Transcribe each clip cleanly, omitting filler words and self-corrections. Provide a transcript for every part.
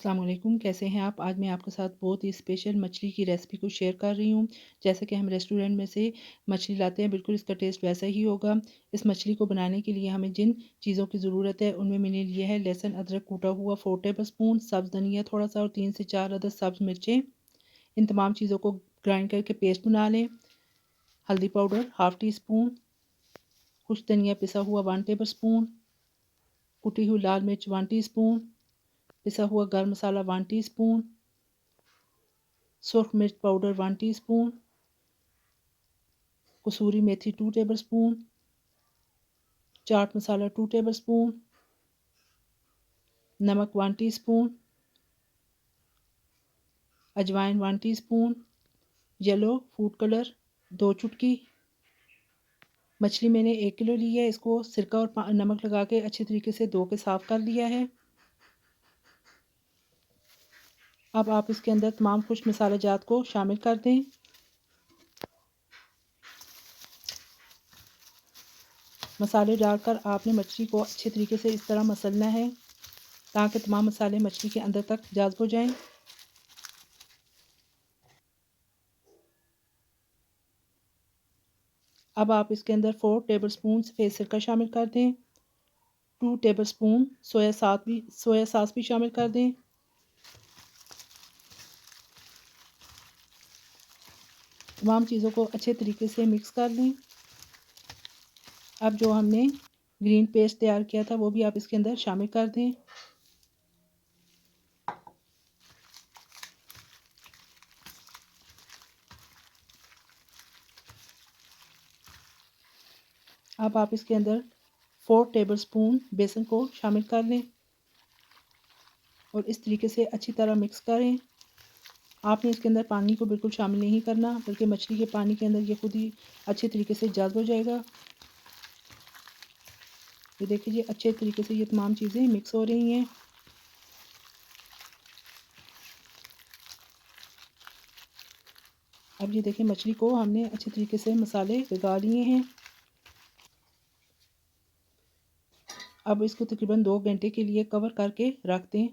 अस्सलाम वालेकुम, कैसे हैं आप? आज मैं आपके साथ बहुत ही स्पेशल मछली की रेसिपी को शेयर कर रही हूँ। जैसे कि हम रेस्टोरेंट में से मछली लाते हैं, बिल्कुल इसका टेस्ट वैसा ही होगा। इस मछली को बनाने के लिए हमें जिन चीज़ों की ज़रूरत है, उनमें मैंने लिया है लहसुन, अदरक कूटा हुआ 4 टेबल स्पून, सब्ज़ धनिया थोड़ा-सा और 3 से 4 अदद सब्ज़ मिर्चें। इन तमाम चीज़ों को ग्राइंड करके पेस्ट बना लें। हल्दी पाउडर हाफ़ टी स्पून, कुछ धनिया पिसा हुआ 1 टेबल स्पून, कुटी हुई लाल मिर्च 1 टीस्पून, पिसा हुआ गरम मसाला 1 टीस्पून, सुर्ख मिर्च पाउडर 1 टीस्पून, कसूरी मेथी 2 टेबलस्पून, चाट मसाला 2 टेबलस्पून, नमक 1 टीस्पून, अजवाइन 1 टीस्पून, येलो फूड कलर 2 चुटकी। मछली मैंने 1 किलो ली है, इसको सिरका और नमक लगा के अच्छे तरीके से धो के साफ़ कर लिया है। अब आप इसके अंदर तमाम खुश्क मसाला जात को शामिल कर दें। मसाले डालकर आपने मछली को अच्छे तरीके से इस तरह मसलना है ताकि तमाम मसाले मछली के अंदर तक जाज़ब हो जाएं। अब आप इसके अंदर 4 टेबलस्पून सफ़ेद सिरका शामिल कर दें। 2 टेबलस्पून सोया सॉस भी शामिल कर दें। तमाम चीज़ों को अच्छे तरीके से मिक्स कर लें। अब जो हमने ग्रीन पेस्ट तैयार किया था वो भी आप इसके अंदर शामिल कर दें। अब आप इसके अंदर 4 टेबलस्पून बेसन को शामिल कर लें और इस तरीके से अच्छी तरह मिक्स करें। आपने इसके अंदर पानी को बिल्कुल शामिल नहीं करना, बल्कि मछली के पानी के अंदर ये खुद ही अच्छे तरीके से जज़्ब हो जाएगा। ये देखिए जी, अच्छे तरीके से ये तमाम चीज़ें मिक्स हो रही हैं। अब ये देखिए मछली को हमने अच्छे तरीके से मसाले लगा लिए हैं। अब इसको तकरीबन 2 घंटे के लिए कवर करके रख दें।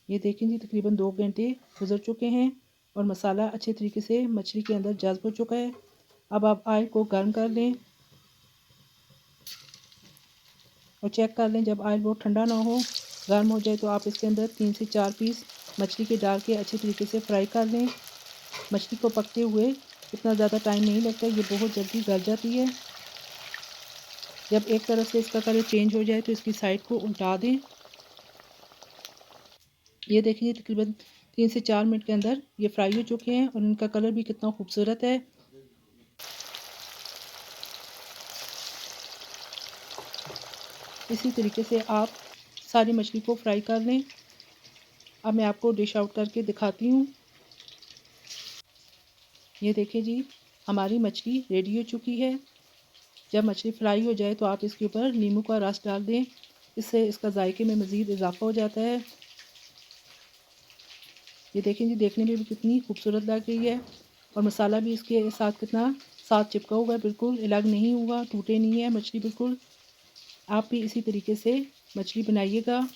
ये देखें जी, तकरीबन 2 घंटे गुजर चुके हैं और मसाला अच्छे तरीके से मछली के अंदर जज़्ब हो चुका है। अब आप ऑयल को गर्म कर लें और चेक कर लें, जब ऑयल बहुत ठंडा ना हो, गर्म हो जाए, तो आप इसके अंदर 3 से 4 पीस मछली के डाल के अच्छे तरीके से फ्राई कर लें। मछली को पकते हुए इतना ज़्यादा टाइम नहीं लगता, ये बहुत जल्दी गल जाती है। जब एक तरफ से इसका कलर चेंज हो जाए तो इसकी साइड को उल्टा दें। ये देखिए तकरीबन 3 से 4 मिनट के अंदर ये फ्राई हो चुके हैं और इनका कलर भी कितना खूबसूरत है। इसी तरीके से आप सारी मछली को फ्राई कर लें। अब मैं आपको डिश आउट करके दिखाती हूँ। ये देखिए जी, हमारी मछली रेडी हो चुकी है। जब मछली फ्राई हो जाए तो आप इसके ऊपर नींबू का रस डाल दें, इससे इसका जायके में मज़ीद इजाफ़ा हो जाता है। ये देखें जी, देखने में भी कितनी खूबसूरत लग रही है और मसाला भी इसके साथ कितना साथ चिपका हुआ है, बिल्कुल अलग नहीं हुआ, टूटे नहीं है मछली बिल्कुल। आप भी इसी तरीके से मछली बनाइएगा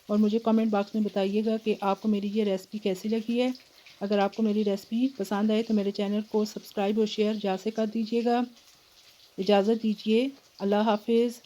और मुझे कमेंट बॉक्स में बताइएगा कि आपको मेरी ये रेसिपी कैसी लगी है। अगर आपको मेरी रेसिपी पसंद आए तो मेरे चैनल को सब्सक्राइब और शेयर ज़रूर से कर दीजिएगा। इजाज़त दीजिए। अल्लाह हाफ़िज़।